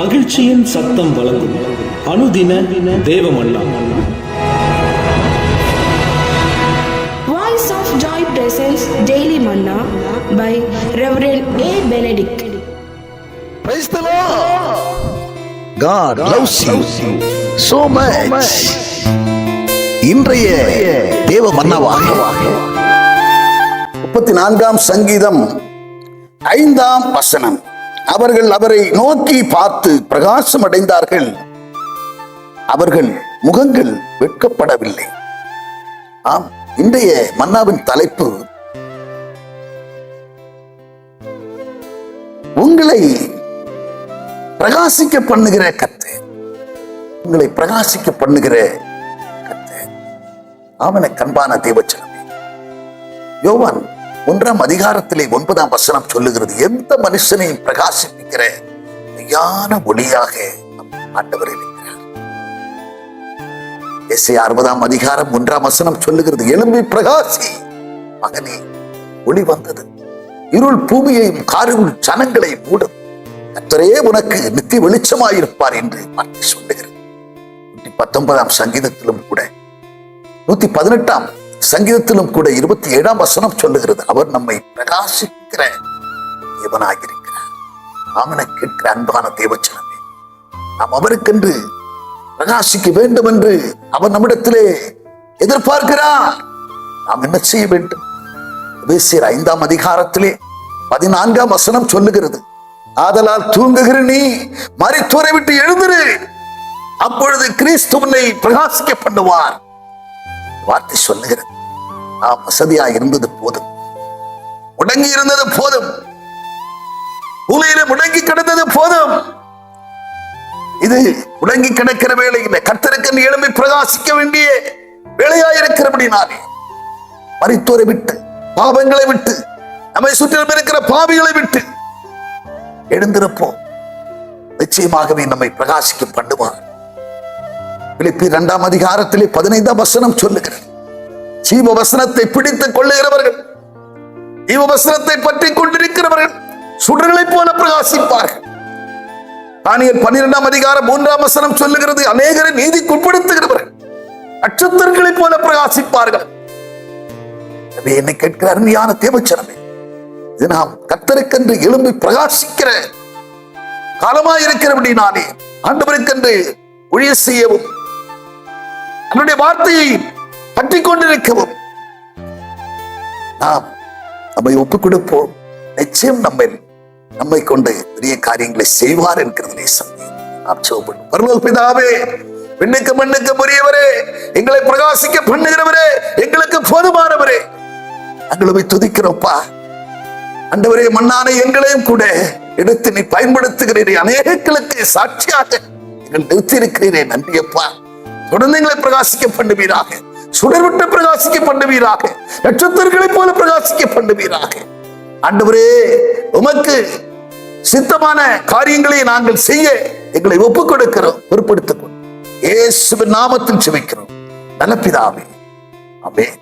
மகிழ்ச்சியின் சத்தம் வழங்கும் அனுதின தேவமன்னா. Voice of Joy presents Daily Manna by Reverend A. Benedict. Praise the Lord. God loves you so much. இன்றைய தேவ மன்னாவாக 34ஆம் சங்கீதம் 5ஆம் வசனம். அவர்கள் அவரை நோக்கி பார்த்து பிரகாசம் அடைந்தார்கள், அவர்கள் முகங்கள் வெட்கப்படவில்லை. ஆம், இன்றைய மன்னாவின் தலைப்பு உங்களை பிரகாசிக்க பண்ணுகிற கர்த்தர். உங்களை பிரகாசிக்க பண்ணுகிற கர்த்தர். ஆமன கண்பான தேவச்சனமே, யோவான் 1ஆம் அதிகாரத்திலே 9ஆம் வசனம் சொல்லுகிறது, எந்த மனுஷனையும் பிரகாசிப்பிக்கிற மெய்யான ஒளியாக ஆண்டவர் இருக்கிறார். எஸ்ஐயா 60ஆம் அதிகாரம் 1ஆம் வசனம் சொல்லுகிறது, எழும்பி பிரகாசி மகனே, ஒளி வந்தது, இருள் பூமியையும் காரிருள் ஜனங்களை மூடும், கர்த்தரே உனக்கு நித்திய வெளிச்சமாயிருப்பார் என்று வார்த்தை சொல்லுகிறது. 119ஆம் சங்கீதத்திலும் கூட 118ஆம் சங்கீதத்திலும் கூட 27ஆம் வசனம் சொல்லுகிறது, அவர் நம்மை பிரகாசிக்கிற தேவனாயிருக்கிறார். ஆமன கேட்கிற அன்பான தேவச்சனமே, நாம் அவருக்கென்று பிரகாசிக்க வேண்டும் என்று அவர் நம்மிடத்திலே எதிர்பார்க்கிறார். நாம் என்ன செய்ய வேண்டும்? எபேசியர் 5ஆம் அதிகாரத்திலே 14ஆம் வசனம் சொல்லுகிறது, ஆதலால் தூங்குகிற நீ மரித்தோரை விட்டு எழுந்திரு, அப்பொழுது கிறிஸ்து உன்னை பிரகாசிக்க பண்ணுவார். வார்த்தை சொல்லுகிறது, நாம் வசதியா இருந்தது போதும், முடங்கி இருந்தது போதும், மூலையில முடங்கி கிடந்தது போதும். இது முடங்கி கிடக்கிற வேலை இல்லை, கர்த்தருக்கு எழும்பி பிரகாசிக்க வேண்டிய வேலையாயிருக்கிறபடினாலே மரித்தோரை விட்டு, பாவங்களை விட்டு, நம்மை சுற்றிலும் இருக்கிற பாவிகளை விட்டு எழுந்திருப்போம். நிச்சயமாகவே நம்மை பிரகாசிக்க பண்ணுவார். பிலிப்பியர் 2ஆம் அதிகாரத்திலே 15ஆம் வசனம் சொல்லுகிறது, ஜீவ வசனத்தை பிடித்துக் கொள்ளுகிறவர்கள், ஜீவ வசனத்தை பற்றி கொண்டிருக்கிறவர்கள் சுடர்களைப் போல பிரகாசிப்பார்கள். தானியேல் 12ஆம் அதிகாரம் 3ஆம் வசனம் சொல்லுகிறது, அநேகரை நீதிக்கு உட்படுத்துகிறவர்கள் நட்சத்திரங்களைப் போல பிரகாசிப்பார்கள். என்னை கேட்கிற அருமையான தேவச்சனமே, இது நாம் கர்த்தருக்கென்று எழும்பி பிரகாசிக்கிற காலமாயிருக்கிறபடினாலே ஆண்டவருக்கென்று ஊழிய செய்யவும், அவருடைய வார்த்தையை பற்றி கொண்டிருக்கவும் நாம் நம்மை ஒப்புக் கொடுப்போம். நிச்சயம் நம்மை கொண்டு பெரிய காரியங்களை செய்வார் என்கிறதிலே சந்தேகம். நாம் ஜெபம் பண்ணுவோம். பிதாவே, விண்ணுக்கு மண்ணுக்கு பெரியவரே, எங்களை பிரகாசிக்க பண்ணுகிறவரே, எங்களுக்கு போதுமானவரே, எங்களை துதிக்கிறோப்பா. ஆண்டவரே, மண்ணான எங்களையும் கூட எடுத்து நீ பயன்படுத்துகிறீரே, அநேகங்களுக்கு சாட்சியாக எங்கள் நிறுத்தியிருக்கிறீரே, நன்றியப்பா. தொடர்ந்து எங்களை பிரகாசிக்க பண்ணுவீராக, சுடர்விட்டு பிரகாசிக்க பண்ணுவீராக, நட்சத்திரங்களைப் போல பிரகாசிக்க பண்ணுவீராக. ஆண்டவரே, உமக்கு சித்தமான காரியங்களை நாங்கள் செய்ய எங்களை ஒப்புக் கொடுக்கிறோம், பொறுப்படுத்திக் கொள்ளும். இயேசுவின் நாமத்தில் ஜெபிக்கிறோம் நல்ல பிதாவே, ஆமென்.